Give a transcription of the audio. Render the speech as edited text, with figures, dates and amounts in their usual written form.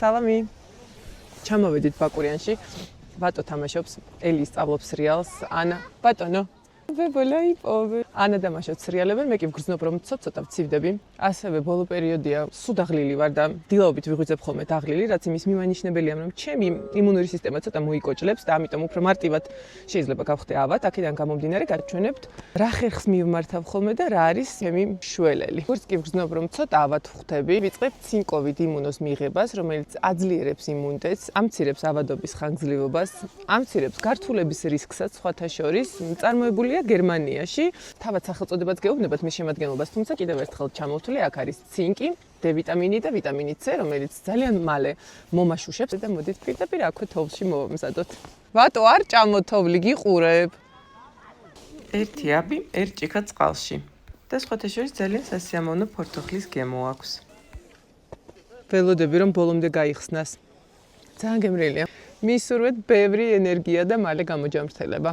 სალამი. ჩამოვედით ბაკურიანში. ბატო თამაშობს, ელი სწავლობს სერიალს, ანა. ბატონო. ვებოლაიპოვე. ანა დამაშავთ სერიალებენ, მე კი ვგრძნობ რომ ცოტა ვცივდები. ასევე ბოლო პერიოდია, სულ დაღლილი ვარ და დილაობით ვიღვიძებ ხოლმე დაღლილი, რაც იმის მიმანიშნებელია, რომ ჩემი იმუნური სისტემა ცოტა მოიკოჭლებს და ამიტომ უფრო მარტივად შეიძლება გავხდე ავად. აქედან გამომდინარე გაჩვენებთ რა ხერხს მივმართავ ხოლმე და რა არის ჩემი შველელი. როგორც კი ვგრძნობ რომ ცოტა ავად ვხვდები, ვიწყებ ცინკოვით იმუნოს მიღებას, რომელიც აძლიერებს იმუნიტეტს, ამცირებს ავადობის ხანგრძლივობას, ამცირებს გართულების რისკსაც სხვათა შორის, წარმოებულია გერმანიაში. თავად სახელწოდებაც გეუბნებათ მის შემადგენლობას, თუმცა კიდევ ერთხელ ჩამოვთვლი, აქ არის ცინკი, D ვიტამინი და ვიტამინი C, რომელიც ძალიან მალე მომაშუშებს და მოდით პირდაპირ აქვე თოვლში მოვამზადოთ. ბატო, არ ჭამო თოვლი, გიყურებ. ერთი აბი, ერთ ჭიქა წყალში. და სხვათა შორის ძალიან სასიამოვნო ფორთოხლის გემო აქვს. ველოდები რომ ბოლომდე გაიხსნას. ძალიან გემრიელია. მისურვეთ ბევრი ენერგია და მალე გამოჯამრთელება.